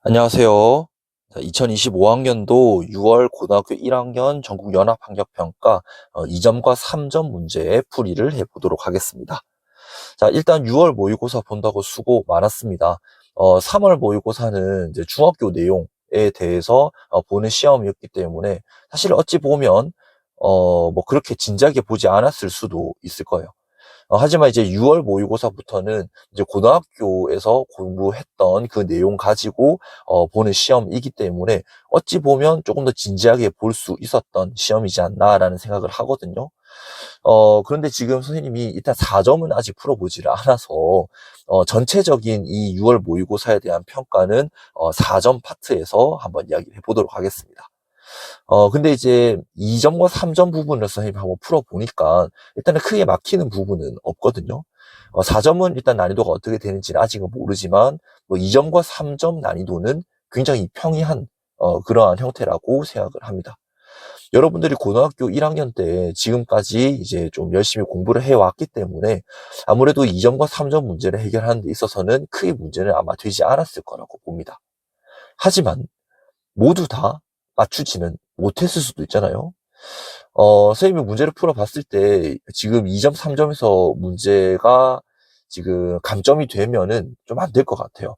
안녕하세요. 2025학년도 6월 고등학교 1학년 전국 연합환경평가 2점과 3점 문제 풀이를 해보도록 하겠습니다. 자, 일단 6월 모의고사 본다고 수고 많았습니다. 3월 모의고사는 이제 중학교 내용에 대해서 보는 시험이었기 때문에 사실 어찌 보면 뭐 그렇게 진지하게 보지 않았을 수도 있을 거예요. 하지만 이제 6월 모의고사부터는 이제 고등학교에서 공부했던 그 내용 가지고 보는 시험이기 때문에 어찌 보면 조금 더 진지하게 볼 수 있었던 시험이지 않나라는 생각을 하거든요. 그런데 지금 선생님이 일단 4점은 아직 풀어보지를 않아서 전체적인 이 6월 모의고사에 대한 평가는 4점 파트에서 한번 이야기를 해보도록 하겠습니다. 근데 이제 2점과 3점 부분을 선생님이 한번 풀어보니까 일단은 크게 막히는 부분은 없거든요. 4점은 일단 난이도가 어떻게 되는지는 아직은 모르지만 뭐 2점과 3점 난이도는 굉장히 평이한 그러한 형태라고 생각을 합니다. 여러분들이 고등학교 1학년 때 지금까지 이제 좀 열심히 공부를 해왔기 때문에 아무래도 2점과 3점 문제를 해결하는 데 있어서는 크게 문제는 아마 되지 않았을 거라고 봅니다. 하지만 모두 다 맞추지는 못했을 수도 있잖아요. 선생님이 문제를 풀어봤을 때 지금 2점, 3점에서 문제가 지금 감점이 되면은 좀 안 될 것 같아요.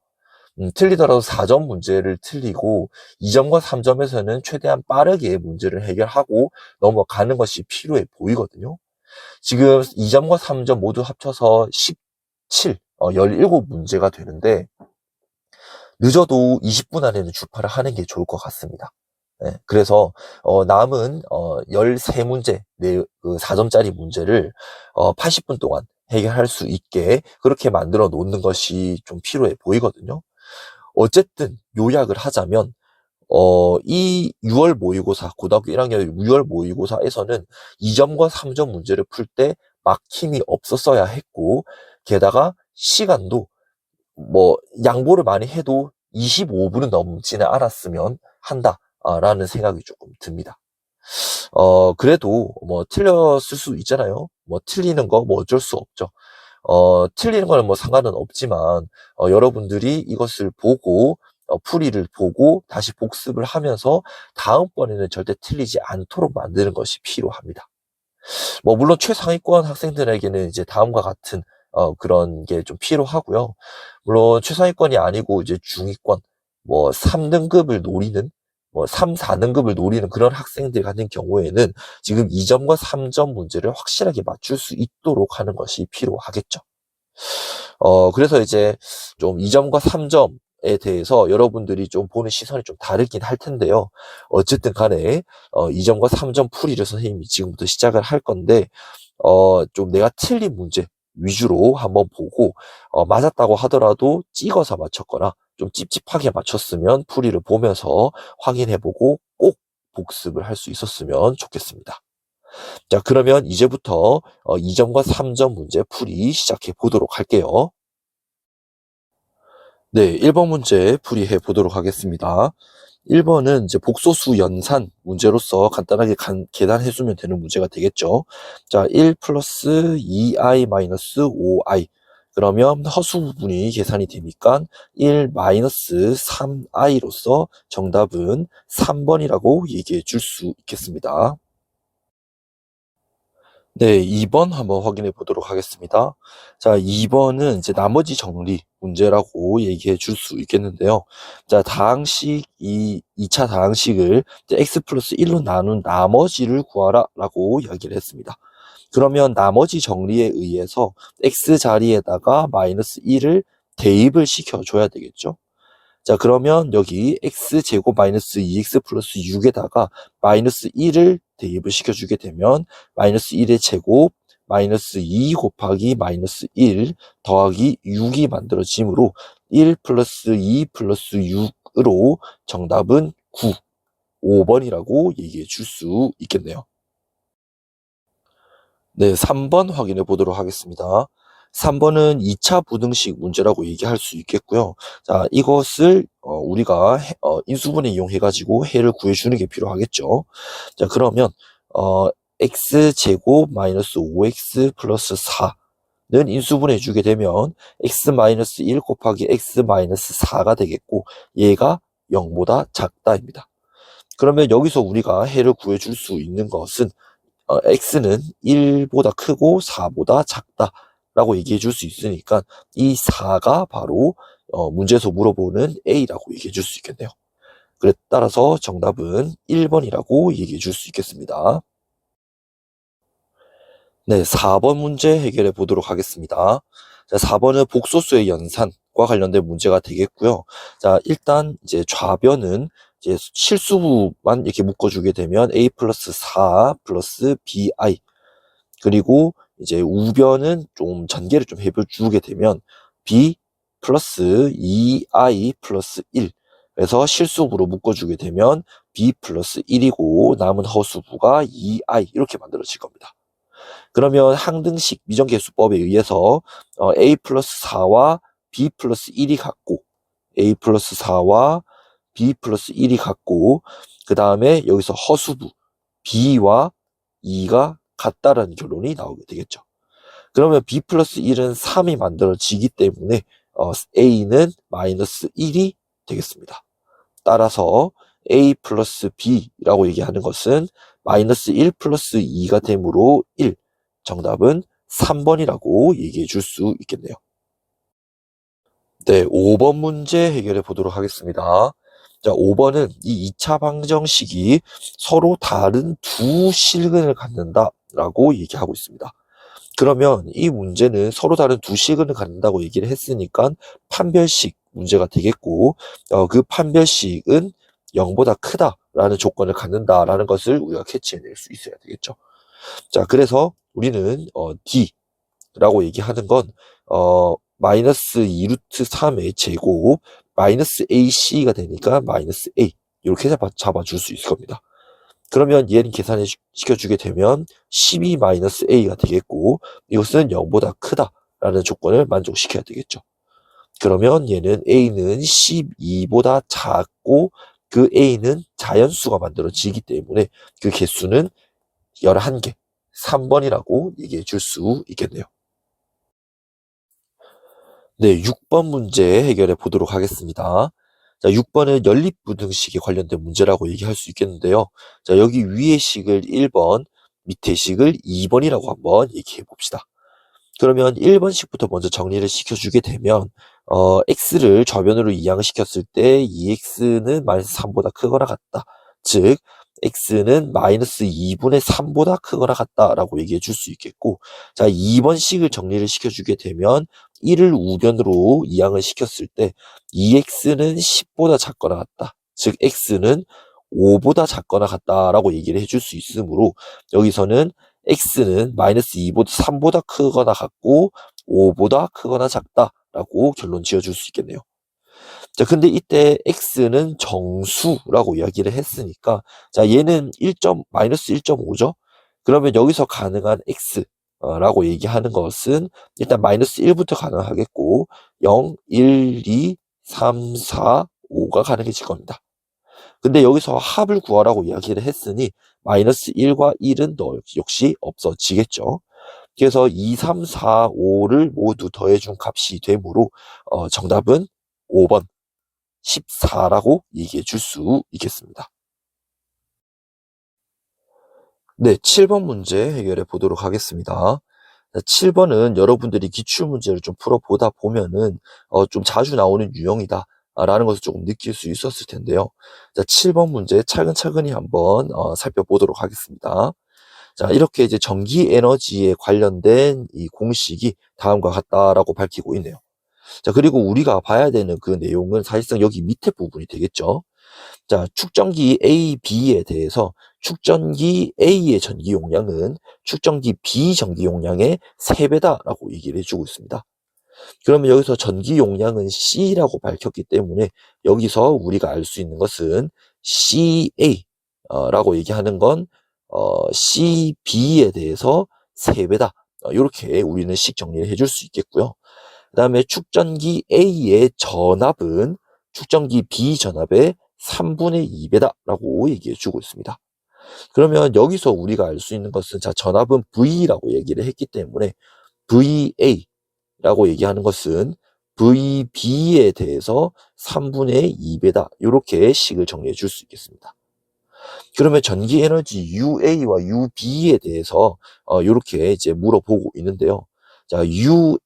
틀리더라도 4점 문제를 틀리고 2점과 3점에서는 최대한 빠르게 문제를 해결하고 넘어가는 것이 필요해 보이거든요. 지금 2점과 3점 모두 합쳐서 17, 17문제가 되는데 늦어도 20분 안에는 주파를 하는 게 좋을 것 같습니다. 네, 그래서 남은 13문제, 그 4점짜리 문제를 80분 동안 해결할 수 있게 그렇게 만들어 놓는 것이 좀 필요해 보이거든요. 어쨌든 요약을 하자면 이 6월 모의고사, 고등학교 1학년 6월 모의고사에서는 2점과 3점 문제를 풀 때 막힘이 없었어야 했고, 게다가 시간도 뭐 양보를 많이 해도 25분은 넘지는 않았으면 한다라는 생각이 조금 듭니다. 그래도 뭐 틀렸을 수 있잖아요. 뭐 틀리는 거 뭐 어쩔 수 없죠. 틀리는 거는 뭐 상관은 없지만 여러분들이 이것을 보고 풀이를 보고 다시 복습을 하면서 다음번에는 절대 틀리지 않도록 만드는 것이 필요합니다. 뭐 물론 최상위권 학생들에게는 이제 다음과 같은 그런 게 좀 필요하고요. 물론 최상위권이 아니고 이제 중위권 뭐 3등급을 노리는 뭐 3, 4등급을 노리는 그런 학생들 같은 경우에는 지금 2점과 3점 문제를 확실하게 맞출 수 있도록 하는 것이 필요하겠죠. 그래서 이제 좀 2점과 3점에 대해서 여러분들이 좀 보는 시선이 좀 다르긴 할 텐데요. 어쨌든 간에 2점과 3점 풀이를 선생님이 지금부터 시작을 할 건데 좀 내가 틀린 문제 위주로 한번 보고 맞았다고 하더라도 찍어서 맞췄거나 좀 찝찝하게 맞췄으면 풀이를 보면서 확인해보고 꼭 복습을 할 수 있었으면 좋겠습니다. 자, 그러면 이제부터 2점과 3점 문제 풀이 시작해 보도록 할게요. 네, 1번 문제 풀이해 보도록 하겠습니다. 1번은 이제 복소수 연산 문제로서 간단하게 계산해주면 되는 문제가 되겠죠. 자, 1 플러스 2i 마이너스 5i. 그러면 허수 부분이 계산이 되니까 1 마이너스 3i로서 정답은 3번이라고 얘기해 줄 수 있겠습니다. 네, 2번 한번 확인해 보도록 하겠습니다. 자, 2번은 이제 나머지 정리 문제라고 얘기해 줄 수 있겠는데요. 자, 다항식, 2차 다항식을 이제 x 플러스 1로 나눈 나머지를 구하라 라고 이야기를 했습니다. 그러면 나머지 정리에 의해서 x 자리에다가 마이너스 1을 대입을 시켜줘야 되겠죠. 자, 그러면 여기 x제곱 마이너스 2x 플러스 6에다가 마이너스 1을 대입을 시켜주게 되면 마이너스 1의 제곱 마이너스 2 곱하기 마이너스 1 더하기 6이 만들어지므로 1 플러스 2 플러스 6으로 정답은 9, 5번이라고 얘기해 줄 수 있겠네요. 네, 3번 확인해 보도록 하겠습니다. 3번은 2차 부등식 문제라고 얘기할 수 있겠고요. 자, 이것을 우리가 인수분해 이용해가지고 해를 구해주는 게 필요하겠죠. 자, 그러면 x제곱 마이너스 5x 플러스 4 인수분해 주게 되면 x-1 곱하기 x-4가 되겠고 얘가 0보다 작다입니다. 그러면 여기서 우리가 해를 구해줄 수 있는 것은 x는 1보다 크고 4보다 작다라고 얘기해 줄 수 있으니까 이 4가 바로 문제에서 물어보는 a라고 얘기해 줄 수 있겠네요. 그래 따라서 정답은 1번이라고 얘기해 줄 수 있겠습니다. 네, 4번 문제 해결해 보도록 하겠습니다. 자, 4번은 복소수의 연산과 관련된 문제가 되겠고요. 자, 일단 이제 좌변은 이제 실수만 이렇게 묶어주게 되면 a 플러스 4 플러스 bi 그리고 이제 우변은 좀 전개를 좀 해주게 되면 b 플러스 2i 플러스 1 그래서 실수부로 묶어주게 되면 b 플러스 1이고 남은 허수부가 2i 이렇게 만들어질 겁니다. 그러면 항등식 미정계수법에 의해서 a 플러스 4와 b 플러스 1이 같고 a 플러스 4와 b 플러스 1이 같고 그 다음에 여기서 허수부 b와 2가 같다라는 결론이 나오게 되겠죠. 그러면 b 플러스 1은 3이 만들어지기 때문에 a는 마이너스 1이 되겠습니다. 따라서 a 플러스 b라고 얘기하는 것은 마이너스 1 플러스 2가 되므로 1. 정답은 3번이라고 얘기해 줄 수 있겠네요. 네, 5번 문제 해결해 보도록 하겠습니다. 자, 5번은 이 2차 방정식이 서로 다른 두 실근을 갖는다라고 얘기하고 있습니다. 그러면 이 문제는 서로 다른 두 실근을 갖는다고 얘기를 했으니까 판별식 문제가 되겠고 그 판별식은 0보다 크다라는 조건을 갖는다라는 것을 우리가 캐치해낼 수 있어야 되겠죠. 자, 그래서 우리는 D라고 얘기하는 건 마이너스 2루트 3의 제곱 마이너스 AC가 되니까 마이너스 A 이렇게 잡아줄 수 있을 겁니다. 그러면 얘는 계산을 시켜주게 되면 12 마이너스 A가 되겠고 이것은 0보다 크다라는 조건을 만족시켜야 되겠죠. 그러면 얘는 A는 12보다 작고 그 A는 자연수가 만들어지기 때문에 그 개수는 11개 3번이라고 얘기해 줄 수 있겠네요. 네, 6번 문제 해결해 보도록 하겠습니다. 자, 6번은 연립부등식에 관련된 문제라고 얘기할 수 있겠는데요. 자, 여기 위의 식을 1번, 밑의 식을 2번이라고 한번 얘기해 봅시다. 그러면 1번식부터 먼저 정리를 시켜주게 되면 x를 좌변으로 이항을 시켰을 때 2x는 마이너스 3보다 크거나 같다. 즉 x는 마이너스 2분의 3보다 크거나 같다라고 얘기해 줄 수 있겠고 자 2번식을 정리를 시켜주게 되면 1을 우변으로 이항을 시켰을 때 2x는 10보다 작거나 같다. 즉 x는 5보다 작거나 같다라고 얘기를 해줄 수 있으므로 여기서는 x는 마이너스 2보다 3보다 크거나 같고 5보다 크거나 작다라고 결론 지어줄 수 있겠네요. 자, 근데 이때 x는 정수라고 이야기를 했으니까 자, 얘는 마이너스 1.5죠? 그러면 여기서 가능한 x라고 얘기하는 것은 일단 마이너스 1부터 가능하겠고 0, 1, 2, 3, 4, 5가 가능해질 겁니다. 근데 여기서 합을 구하라고 이야기를 했으니 마이너스 1과 1은 역시 없어지겠죠. 그래서 2, 3, 4, 5를 모두 더해준 값이 되므로 정답은 5번 14라고 얘기해 줄 수 있겠습니다. 네, 7번 문제 해결해 보도록 하겠습니다. 7번은 여러분들이 기출문제를 좀 풀어보다 보면은 좀 자주 나오는 유형이다 라는 것을 조금 느낄 수 있었을 텐데요. 자, 7번 문제 차근차근히 한번 살펴보도록 하겠습니다. 자, 이렇게 이제 전기 에너지에 관련된 이 공식이 다음과 같다라고 밝히고 있네요. 자, 그리고 우리가 봐야 되는 그 내용은 사실상 여기 밑에 부분이 되겠죠. 자, 축전기 A, B에 대해서 축전기 A의 전기 용량은 축전기 B 전기 용량의 3배다라고 얘기를 해주고 있습니다. 그러면 여기서 전기 용량은 C라고 밝혔기 때문에 여기서 우리가 알 수 있는 것은 CA라고 얘기하는 건 CB에 대해서 3배다. 이렇게 우리는 식 정리를 해줄 수 있겠고요. 그 다음에 축전기 A의 전압은 축전기 B 전압의 3분의 2배다라고 얘기해 주고 있습니다. 그러면 여기서 우리가 알 수 있는 것은 자 전압은 V라고 얘기를 했기 때문에 VA라고 얘기하는 것은 VB에 대해서 3분의 2배다. 이렇게 식을 정리해 줄 수 있겠습니다. 그러면 전기 에너지 UA와 UB에 대해서 이렇게 이제 물어보고 있는데요. 자, UA는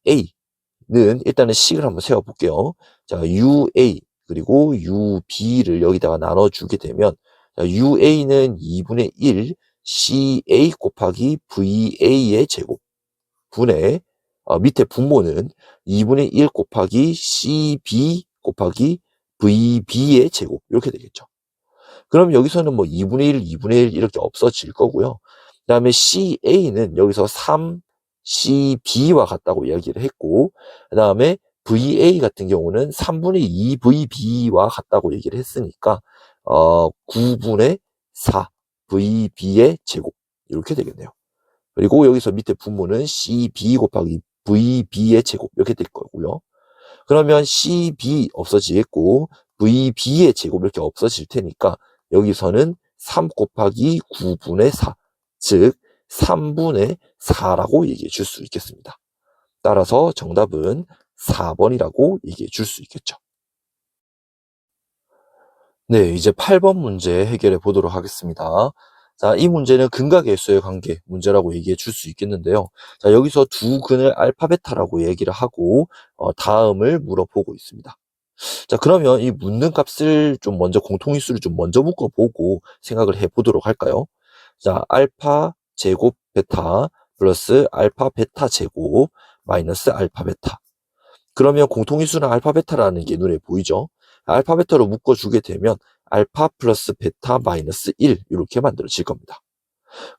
일단은 식을 한번 세워 볼게요. 자, UA 그리고 UB를 여기다가 나눠 주게 되면 자, UA는 2분의 1 CA 곱하기 VA의 제곱 분의 밑에 분모는 2분의 1 곱하기 CB 곱하기 VB의 제곱 이렇게 되겠죠. 그럼 여기서는 뭐 2분의 1, 2분의 1 이렇게 없어질 거고요. 그 다음에 CA는 여기서 3CB와 같다고 이야기를 했고, 그 다음에 VA 같은 경우는 3분의 2VB와 같다고 얘기를 했으니까, 9분의 4 VB의 제곱. 이렇게 되겠네요. 그리고 여기서 밑에 분모는 CB 곱하기 VB의 제곱. 이렇게 될 거고요. 그러면 CB 없어지겠고, VB의 제곱 이렇게 없어질 테니까, 여기서는 3 곱하기 9분의 4, 즉 3분의 4라고 얘기해 줄 수 있겠습니다. 따라서 정답은 4번이라고 얘기해 줄 수 있겠죠. 네, 이제 8번 문제 해결해 보도록 하겠습니다. 자, 이 문제는 근과 계수의 관계 문제라고 얘기해 줄 수 있겠는데요. 자, 여기서 두 근을 알파, 베타라고 얘기를 하고, 다음을 물어보고 있습니다. 자, 그러면 이 묻는 값을 좀 먼저 공통인수를 좀 먼저 묶어보고 생각을 해보도록 할까요? 자, 알파 제곱 베타 플러스 알파 베타 제곱 마이너스 알파 베타. 그러면 공통인수는 알파 베타라는 게 눈에 보이죠? 알파 베타로 묶어주게 되면 알파 플러스 베타 마이너스 1 이렇게 만들어질 겁니다.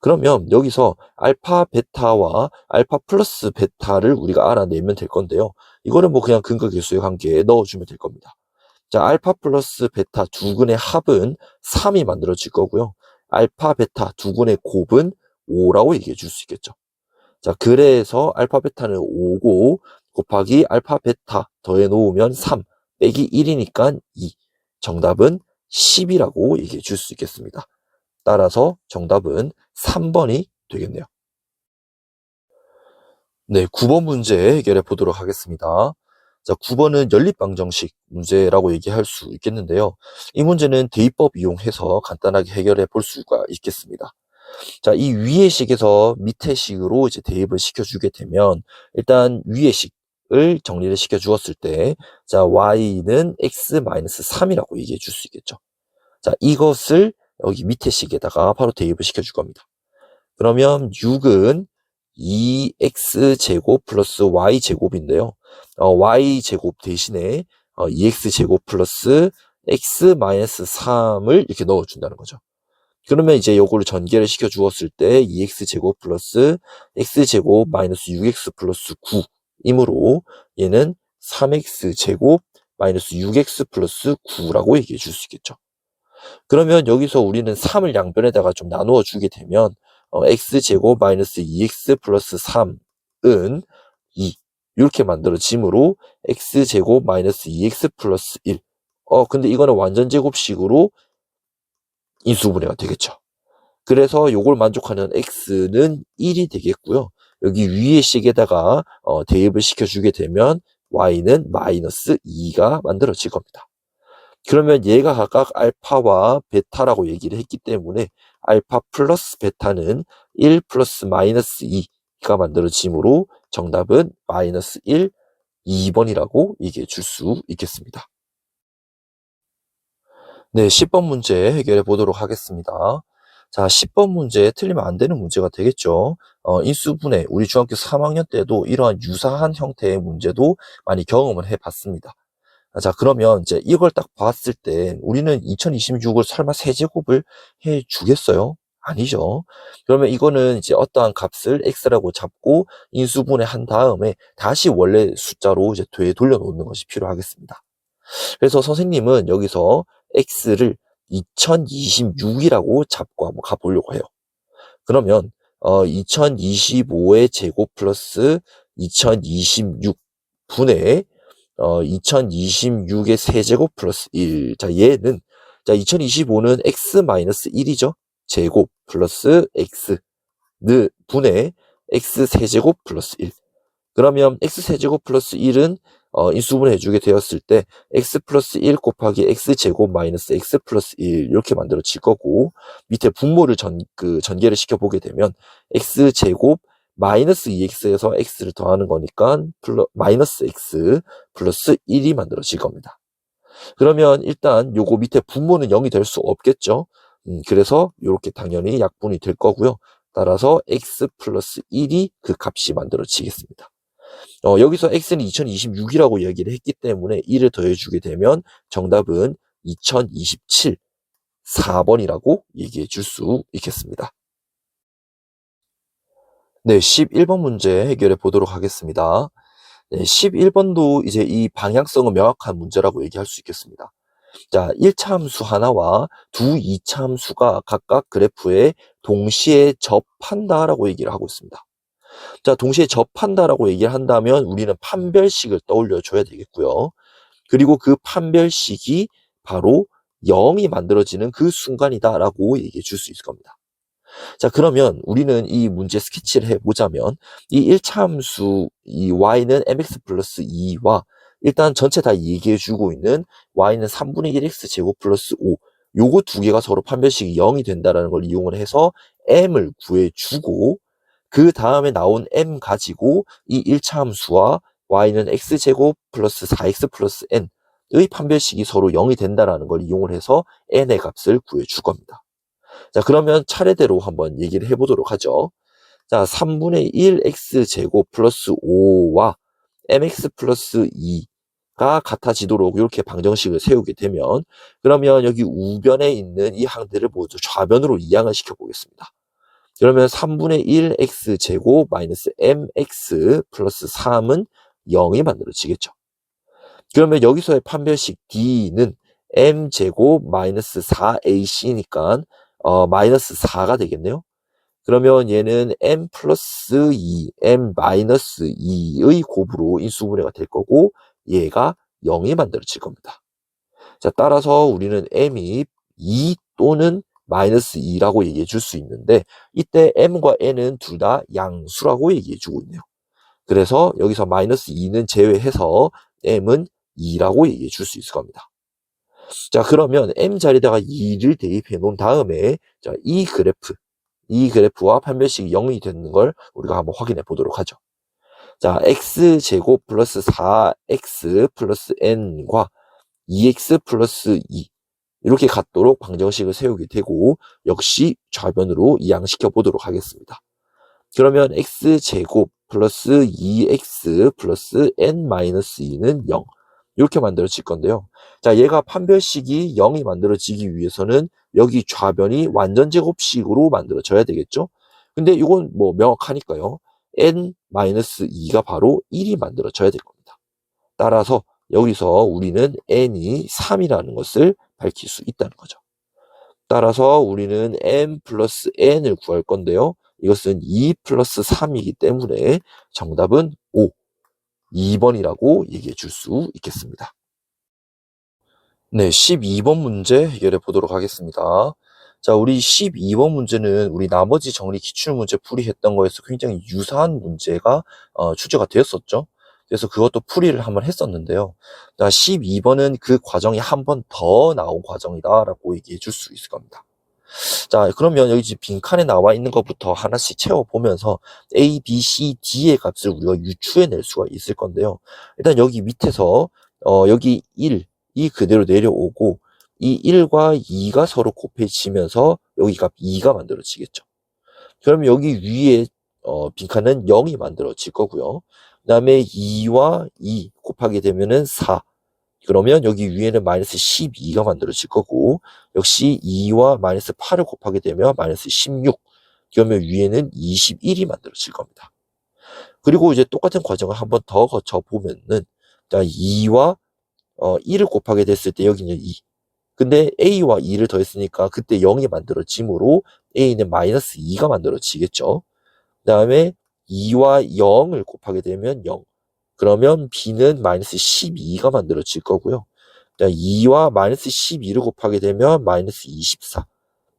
그러면 여기서 알파 베타와 알파 플러스 베타를 우리가 알아내면 될 건데요. 이거는 뭐 그냥 근과 계수의 관계에 넣어주면 될 겁니다. 자, 알파 플러스 베타 두 근의 합은 3이 만들어질 거고요. 알파 베타 두 근의 곱은 5라고 얘기해 줄 수 있겠죠. 자, 그래서 알파 베타는 5고 곱하기 알파 베타 더해 놓으면 3 빼기 1이니까 2. 정답은 10이라고 얘기해 줄 수 있겠습니다. 따라서 정답은 3번이 되겠네요. 네, 9번 문제 해결해 보도록 하겠습니다. 자, 9번은 연립방정식 문제라고 얘기할 수 있겠는데요. 이 문제는 대입법 이용해서 간단하게 해결해 볼 수가 있겠습니다. 자, 이 위의 식에서 밑의 식으로 이제 대입을 시켜주게 되면 일단 위의 식을 정리를 시켜 주었을 때 자, y는 x-3이라고 얘기해 줄 수 있겠죠. 자, 이것을 여기 밑에 식에다가 바로 대입을 시켜줄 겁니다. 그러면 6은 2x제곱 플러스 y제곱인데요. y제곱 대신에 2x제곱 플러스 x-3을 이렇게 넣어준다는 거죠. 그러면 이제 요거를 전개를 시켜 주었을 때 2x제곱 플러스 x제곱 마이너스 6x 플러스 9이므로 얘는 3x제곱 마이너스 6x 플러스 9라고 얘기해 줄 수 있겠죠. 그러면 여기서 우리는 3을 양변에다가 좀 나누어 주게 되면 x제곱 마이너스 2x 플러스 3은 2 이렇게 만들어지므로 x제곱 마이너스 2x 플러스 1 근데 이거는 완전 제곱식으로 인수분해가 되겠죠. 그래서 요걸 만족하는 x는 1이 되겠고요. 여기 위의 식에다가 대입을 시켜주게 되면 y는 마이너스 2가 만들어질 겁니다. 그러면 얘가 각각 알파와 베타라고 얘기를 했기 때문에 알파 플러스 베타는 1 플러스 마이너스 2가 만들어지므로 정답은 마이너스 1, 2번이라고 얘기해 줄 수 있겠습니다. 네, 10번 문제 해결해 보도록 하겠습니다. 자, 10번 문제 틀리면 안 되는 문제가 되겠죠. 인수분해, 우리 중학교 3학년 때도 이러한 유사한 형태의 문제도 많이 경험을 해봤습니다. 자, 그러면 이제 이걸 딱 봤을 때 우리는 2026을 설마 세제곱을 해 주겠어요? 아니죠. 그러면 이거는 이제 어떠한 값을 x라고 잡고 인수분해 한 다음에 다시 원래 숫자로 이제 되돌려 놓는 것이 필요하겠습니다. 그래서 선생님은 여기서 x를 2026이라고 잡고 한번 가보려고 해요. 그러면 2025의 제곱 플러스 2026 분의 2026의 세제곱 플러스 1. 자, 얘는, 자, 2025는 x-1이죠. 제곱 플러스 x, 분의 x 세제곱 플러스 1. 그러면 x세제곱 플러스 1은 인수분해 해주게 되었을 때 x 플러스 1 곱하기 x제곱 마이너스 x 플러스 1 이렇게 만들어질 거고, 밑에 분모를 전개를 시켜보게 되면 x제곱 마이너스 2x에서 x를 더하는 거니까 마이너스 x 플러스 1이 만들어질 겁니다. 그러면 일단 요거 밑에 분모는 0이 될 수 없겠죠. 그래서 이렇게 당연히 약분이 될 거고요. 따라서 x 플러스 1이 그 값이 만들어지겠습니다. 여기서 x는 2026이라고 이야기를 했기 때문에 1을 더해주게 되면 정답은 2027, 4번이라고 얘기해 줄 수 있겠습니다. 네, 11번 문제 해결해 보도록 하겠습니다. 네, 11번도 이제 이 방향성은 명확한 문제라고 얘기할 수 있겠습니다. 자, 1차 함수 하나와 두 2차 함수가 각각 그래프에 동시에 접한다라고 얘기를 하고 있습니다. 자, 동시에 접한다라고 얘기를 한다면 우리는 판별식을 떠올려 줘야 되겠고요. 그리고 그 판별식이 바로 0이 만들어지는 그 순간이다라고 얘기해 줄 수 있을 겁니다. 자, 그러면 우리는 이 문제 스케치를 해보자면 이 1차 함수 이 y는 mx 플러스 2와 일단 전체 다 얘기해 주고 있는 y는 3분의 1x 제곱 플러스 5, 요거 두 개가 서로 판별식이 0이 된다는 걸 이용을 해서 m을 구해주고, 그 다음에 나온 m 가지고 이 1차 함수와 y는 x제곱 플러스 4x 플러스 n의 판별식이 서로 0이 된다는 걸 이용을 해서 n의 값을 구해줄 겁니다. 자, 그러면 차례대로 한번 얘기를 해보도록 하죠. 자, 3분의 1x제곱 플러스 5와 mx 플러스 2가 같아지도록 이렇게 방정식을 세우게 되면, 그러면 여기 우변에 있는 이 항들을 모두 좌변으로 이항을 시켜보겠습니다. 그러면 3분의 1x제곱 마이너스 mx 플러스 3은 0이 만들어지겠죠. 그러면 여기서의 판별식 D는 m제곱 마이너스 4ac니까 마이너스 4가 되겠네요. 그러면 얘는 m 플러스 2, m 마이너스 2의 곱으로 인수분해가 될 거고, 얘가 0이 만들어질 겁니다. 자, 따라서 우리는 m이 2 또는 마이너스 2라고 얘기해 줄 수 있는데, 이때 m과 n은 둘 다 양수라고 얘기해 주고 있네요. 그래서 여기서 마이너스 2는 제외해서 m은 2라고 얘기해 줄 수 있을 겁니다. 자, 그러면 m 자리에다가 2를 대입해 놓은 다음에 자, 이 그래프와 판별식이 0이 되는 걸 우리가 한번 확인해 보도록 하죠. 자, x제곱 플러스 4x 플러스 n과 2x 플러스 2 이렇게 같도록 방정식을 세우게 되고, 역시 좌변으로 이항시켜 보도록 하겠습니다. 그러면 x제곱 플러스 2x 플러스 n 마이너스 2는 0 이렇게 만들어질 건데요. 자, 얘가 판별식이 0이 만들어지기 위해서는 여기 좌변이 완전 제곱식으로 만들어져야 되겠죠. 근데 이건 뭐 명확하니까요. n-2가 바로 1이 만들어져야 될 겁니다. 따라서 여기서 우리는 n이 3이라는 것을 밝힐 수 있다는 거죠. 따라서 우리는 m 플러스 n을 구할 건데요. 이것은 2 플러스 3이기 때문에 정답은 5, 2번이라고 얘기해 줄 수 있겠습니다. 네, 12번 문제 해결해 보도록 하겠습니다. 자, 우리 12번 문제는 우리 나머지 정리 기출문제 풀이했던 거에서 굉장히 유사한 문제가 출제가 되었었죠. 그래서 그것도 풀이를 한번 했었는데요. 자, 12번은 그 과정이 한 번 더 나온 과정이다라고 얘기해 줄 수 있을 겁니다. 자, 그러면 여기 지금 빈칸에 나와 있는 것부터 하나씩 채워보면서 A, B, C, D의 값을 우리가 유추해낼 수가 있을 건데요. 일단 여기 밑에서 여기 1이 그대로 내려오고 이 1과 2가 서로 곱해지면서 여기 값 2가 만들어지겠죠. 그러면 여기 위에 빈칸은 0이 만들어질 거고요. 그 다음에 2와 2 곱하게 되면은 4. 그러면 여기 위에는 마이너스 12가 만들어질 거고, 역시 2와 마이너스 8을 곱하게 되면 마이너스 16. 그러면 위에는 21이 만들어질 겁니다. 그리고 이제 똑같은 과정을 한번 더 거쳐보면은, 2와 1을 곱하게 됐을 때 여기는 2. 근데 A와 2를 더했으니까 그때 0이 만들어지므로 A는 마이너스 2가 만들어지겠죠. 그 다음에 2와 0을 곱하게 되면 0. 그러면 B는 마이너스 12가 만들어질 거고요. 2와 마이너스 12를 곱하게 되면 마이너스 24.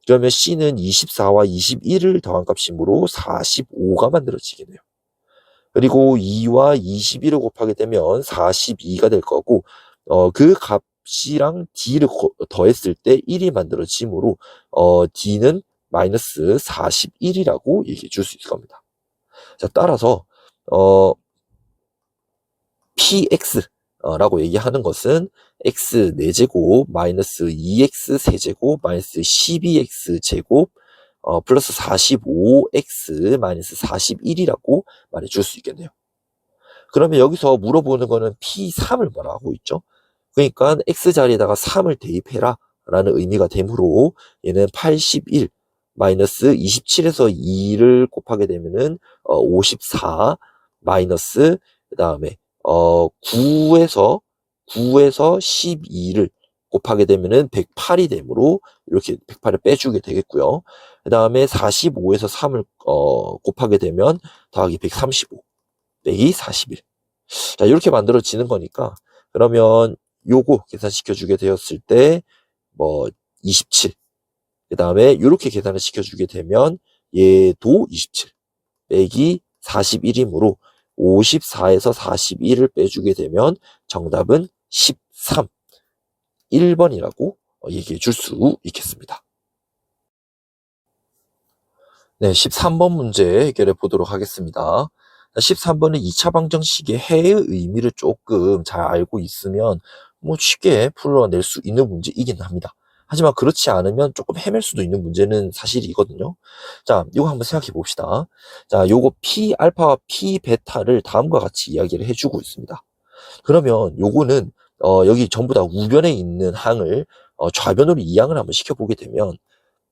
그러면 C는 24와 21을 더한 값이므로 45가 만들어지겠네요. 그리고 2와 21을 곱하게 되면 42가 될 거고, 그 값이랑 d를 더했을 때 1이 만들어지므로, d는 마이너스 41이라고 얘기해 줄 수 있을 겁니다. 자, 따라서, px라고 얘기하는 것은 x 4제곱 마이너스 2x 세제곱 마이너스 12x 제곱 플러스 45x 마이너스 41이라고 말해줄 수 있겠네요. 그러면 여기서 물어보는 거는 P3을 뭐라고 있죠? 그러니까 X 자리에다가 3을 대입해라 라는 의미가 되므로 얘는 81 마이너스 27에서 2를 곱하게 되면은 54 마이너스 그 다음에 9에서 12를 곱하게 되면은 108이 되므로 이렇게 108을 빼주게 되겠고요. 그 다음에 45에서 3을 곱하게 되면 더하기 135 빼기 41. 자, 이렇게 만들어지는 거니까 그러면 요거 계산시켜 주게 되었을 때 뭐 27. 그 다음에 이렇게 계산을 시켜주게 되면 얘도 27 빼기 41이므로 54에서 41을 빼주게 되면 정답은 13. 1번이라고 얘기해 줄 수 있겠습니다. 네, 13번 문제 해결해 보도록 하겠습니다. 13번은 2차 방정식의 해의 의미를 조금 잘 알고 있으면 뭐 쉽게 풀어낼 수 있는 문제이긴 합니다. 하지만 그렇지 않으면 조금 헤맬 수도 있는 문제는 사실이거든요. 자, 이거 한번 생각해 봅시다. 자, 요거 P 알파와 P 베타를 다음과 같이 이야기를 해주고 있습니다. 그러면 요거는 여기 전부 다 우변에 있는 항을 좌변으로 이항을 한번 시켜보게 되면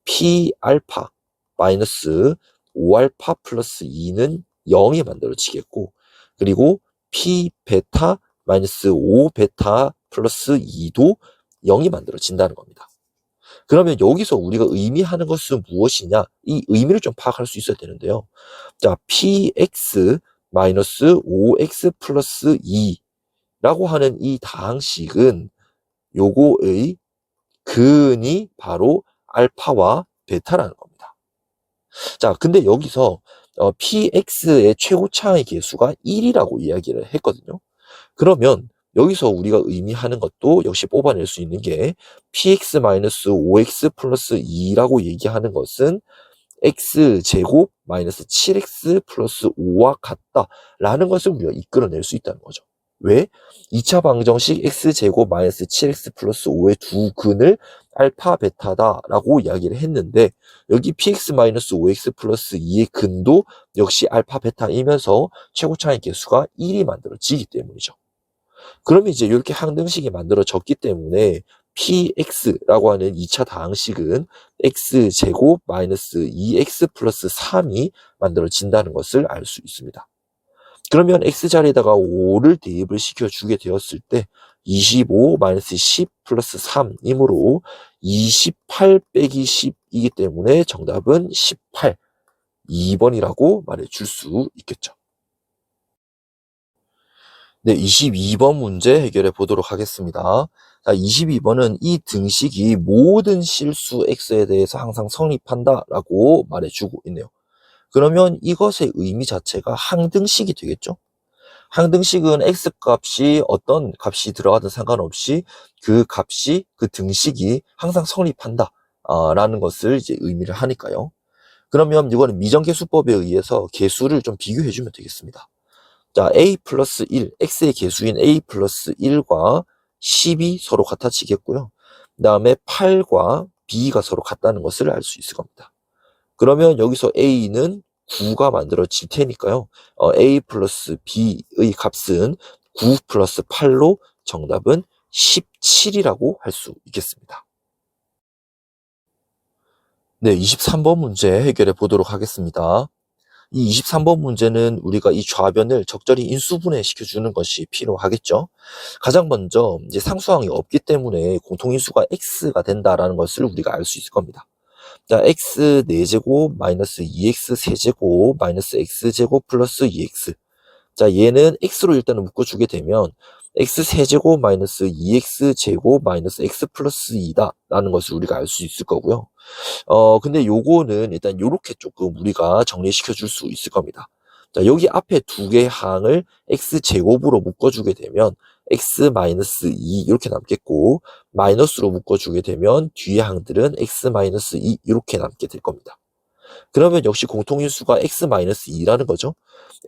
P 알파 마이너스 5알파 플러스 2는 0이 만들어지겠고, 그리고 P 베타 마이너스 5 베타 플러스 2도 0이 만들어진다는 겁니다. 그러면 여기서 우리가 의미하는 것은 무엇이냐? 이 의미를 좀 파악할 수 있어야 되는데요. 자, px 마이너스 5x 플러스 2라고 하는 이 다항식은 요거의 근이 바로 알파와 베타라는 겁니다. 자, 근데 여기서 px의 최고차의 계수가 1이라고 이야기를 했거든요. 그러면 여기서 우리가 의미하는 것도 역시 뽑아낼 수 있는 게 px-5x 플러스 2라고 얘기하는 것은 x제곱 마이너스 7x 플러스 5와 같다라는 것을 우리가 이끌어낼 수 있다는 거죠. 왜? 2차 방정식 x제곱 마이너스 7x 플러스 5의 두 근을 알파 베타다라고 이야기를 했는데 여기 px-5x 플러스 2의 근도 역시 알파 베타이면서 최고차의 계수가 1이 만들어지기 때문이죠. 그러면 이제 이렇게 항등식이 만들어졌기 때문에 px라고 하는 2차 다항식은 x제곱 마이너스 2x 플러스 3이 만들어진다는 것을 알 수 있습니다. 그러면 x자리에다가 5를 대입을 시켜주게 되었을 때 25 마이너스 10 플러스 3이므로 28 빼기 10이기 때문에 정답은 18, 2번이라고 말해줄 수 있겠죠. 네, 22번 문제 해결해 보도록 하겠습니다. 자, 22번은 이 등식이 모든 실수 x에 대해서 항상 성립한다라고 말해주고 있네요. 그러면 이것의 의미 자체가 항등식이 되겠죠? 항등식은 x값이 어떤 값이 들어가든 상관없이 그 값이, 그 등식이 항상 성립한다 라는 것을 이제 의미를 하니까요. 그러면 이거는 미정계수법에 의해서 계수를 좀 비교해 주면 되겠습니다. 자, a 플러스 1, x의 계수인 a 플러스 1과 10이 서로 같아지겠고요. 그 다음에 8과 b가 서로 같다는 것을 알 수 있을 겁니다. 그러면 여기서 a는 9가 만들어질 테니까요. a 플러스 b의 값은 9 플러스 8로 정답은 17이라고 할 수 있겠습니다. 네, 23번 문제 해결해 보도록 하겠습니다. 이 23번 문제는 우리가 이 좌변을 적절히 인수분해 시켜주는 것이 필요하겠죠. 가장 먼저 이제 상수항이 없기 때문에 공통인수가 x가 된다라는 것을 우리가 알 수 있을 겁니다. 자, x 4제곱 마이너스 2x 세제곱 마이너스 x제곱 플러스 2x. 자, 얘는 x로 일단은 묶어주게 되면 x 세제곱 마이너스 2x 제곱 마이너스 x 플러스 2다 라는 것을 우리가 알 수 있을 거고요. 근데 요거는 일단 요렇게 조금 우리가 정리시켜 줄 수 있을 겁니다. 자, 여기 앞에 두 개의 항을 x제곱으로 묶어주게 되면 x-2 이렇게 남겠고, 마이너스로 묶어주게 되면 뒤의 항들은 x-2 이렇게 남게 될 겁니다. 그러면 역시 공통인수가 x-2라는 거죠.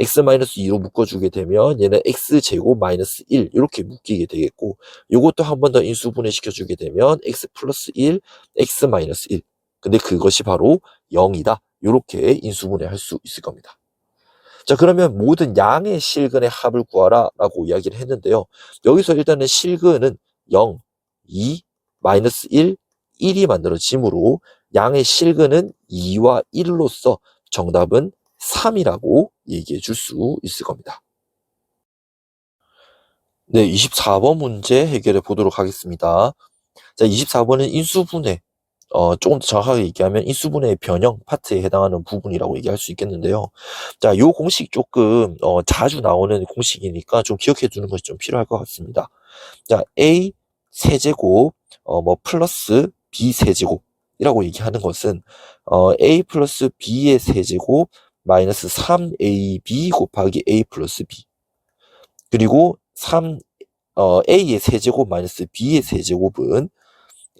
x-2로 묶어주게 되면 얘는 x제곱 마이너스 1 이렇게 묶이게 되겠고, 이것도 한 번 더 인수분해 시켜주게 되면 x 플러스 1, x-1. 근데 그것이 바로 0이다. 이렇게 인수분해 할 수 있을 겁니다. 자, 그러면 모든 양의 실근의 합을 구하라 라고 이야기를 했는데요. 여기서 일단은 실근은 0, 2, 마이너스 1, 1이 만들어지므로 양의 실근은 2와 1로서 정답은 3이라고 얘기해 줄 수 있을 겁니다. 네, 24번 문제 해결해 보도록 하겠습니다. 자, 24번은 인수분해. 조금 더 정확하게 얘기하면 인수분해의 변형 파트에 해당하는 부분이라고 얘기할 수 있겠는데요. 자, 요 공식 조금 자주 나오는 공식이니까 좀 기억해 두는 것이 좀 필요할 것 같습니다. 자, A 세제곱 플러스 B 세제곱이라고 얘기하는 것은 A 플러스 B의 세제곱 마이너스 3AB 곱하기 A 플러스 B, 그리고 A의 세제곱 마이너스 B의 세제곱은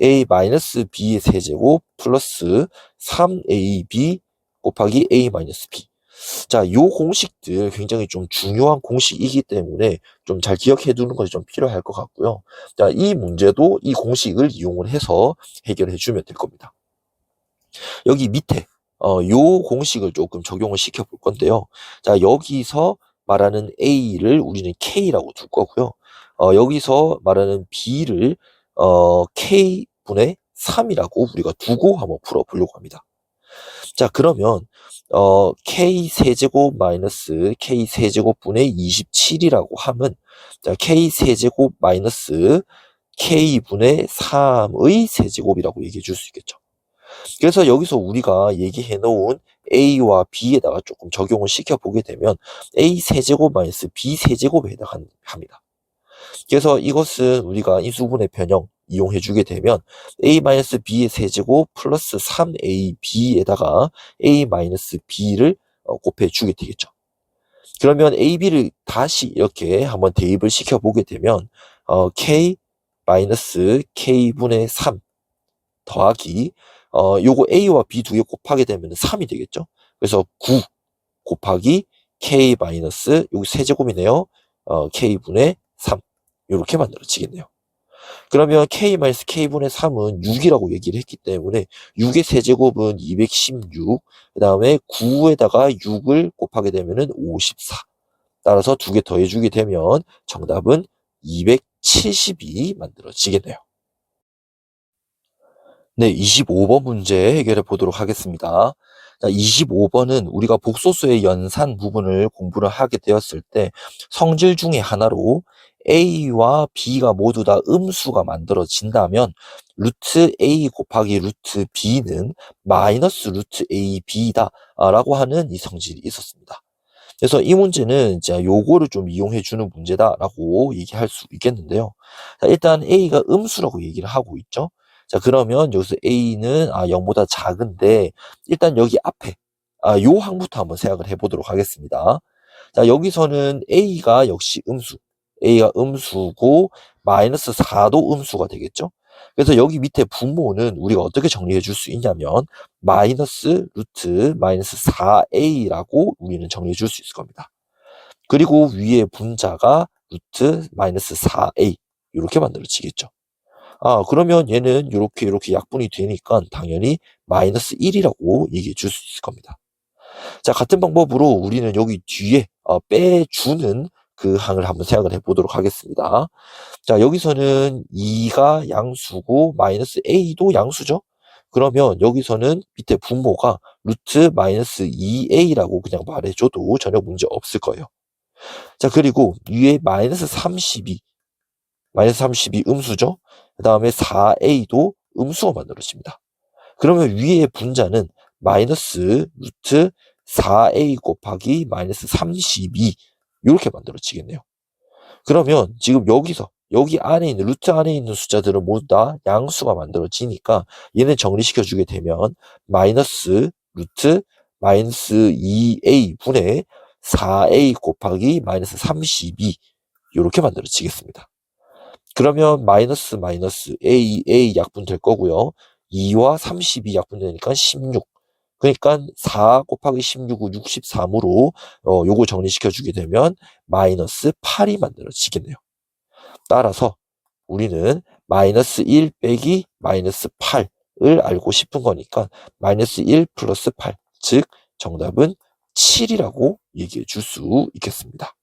A-B의 세제곱 플러스 3AB 곱하기 A-B. 자, 요 공식들 굉장히 좀 중요한 공식이기 때문에 좀 잘 기억해 두는 것이 좀 필요할 것 같고요. 자, 이 문제도 이 공식을 이용을 해서 해결해 주면 될 겁니다. 여기 밑에 요 공식을 조금 적용을 시켜 볼 건데요. 자, 여기서 말하는 A를 우리는 K라고 둘 거고요. 여기서 말하는 B를 K분의 3이라고 우리가 두고 한번 풀어보려고 합니다. 자, 그러면 K 세제곱 마이너스 K 세제곱분의 27이라고 하면, 자, K 세제곱 마이너스 K분의 3의 세제곱이라고 얘기해 줄 수 있겠죠. 그래서 여기서 우리가 얘기해 놓은 A와 B에다가 조금 적용을 시켜보게 되면 A 세제곱 마이너스 B 세제곱에 해당합니다. 그래서 이것은 우리가 인수분해 변형 이용해 주게 되면 A-B의 세제곱 플러스 3AB에다가 A-B를 곱해 주게 되겠죠. 그러면 AB를 다시 이렇게 한번 대입을 시켜보게 되면 K-K분의 3 더하기 요거 A와 B 두 개 곱하게 되면 3이 되겠죠. 그래서 9 곱하기 K 마이너스 여기 세제곱이네요. K분의 3 이렇게 만들어지겠네요. 그러면 K-K분의 3은 6이라고 얘기를 했기 때문에 6의 세제곱은 216, 그 다음에 9에다가 6을 곱하게 되면 54. 따라서 두 개 더해주게 되면 정답은 272 만들어지겠네요. 네, 25번 문제 해결해 보도록 하겠습니다. 자, 25번은 우리가 복소수의 연산 부분을 공부를 하게 되었을 때 성질 중에 하나로 A와 B가 모두 다 음수가 만들어진다면 루트 A 곱하기 루트 B는 마이너스 루트 AB다 라고 하는 이 성질이 있었습니다. 그래서 이 문제는 이제 요거를 좀 이용해 주는 문제다라고 얘기할 수 있겠는데요. 자, 일단 A가 음수라고 얘기를 하고 있죠. 자, 그러면 여기서 A는 0보다 작은데 일단 여기 앞에 요 항부터 한번 생각을 해보도록 하겠습니다. 자, 여기서는 A가 역시 A가 음수고 마이너스 4도 음수가 되겠죠. 그래서 여기 밑에 분모는 우리가 어떻게 정리해 줄 수 있냐면 마이너스 루트 마이너스 4A라고 우리는 정리해 줄 수 있을 겁니다. 그리고 위에 분자가 루트 마이너스 4A 이렇게 만들어지겠죠. 그러면 얘는 이렇게 약분이 되니까 당연히 마이너스 1이라고 얘기해 줄 수 있을 겁니다. 자, 같은 방법으로 우리는 여기 뒤에 빼주는 그 항을 한번 생각을 해보도록 하겠습니다. 자, 여기서는 2가 양수고 마이너스 A도 양수죠. 그러면 여기서는 밑에 분모가 루트 마이너스 2A라고 그냥 말해줘도 전혀 문제 없을 거예요. 자, 그리고 위에 마이너스 32 음수죠. 그 다음에 4A도 음수가 만들어집니다. 그러면 위에 분자는 마이너스 루트 4A 곱하기 마이너스 32 이렇게 만들어지겠네요. 그러면 지금 여기 안에 있는 루트 안에 있는 숫자들은 모두 다 양수가 만들어지니까 얘는 정리시켜 주게 되면 마이너스 루트 마이너스 2A 분의 4a 곱하기 마이너스 32 이렇게 만들어지겠습니다. 그러면 마이너스 a 약분 될 거고요. 2와 32 약분 되니까 16. 그러니까 4 곱하기 16은 63으로 요거 정리시켜 주게 되면 마이너스 8이 만들어지겠네요. 따라서 우리는 마이너스 1 빼기 마이너스 8을 알고 싶은 거니까 마이너스 1 플러스 8, 즉 정답은 7이라고 얘기해 줄 수 있겠습니다.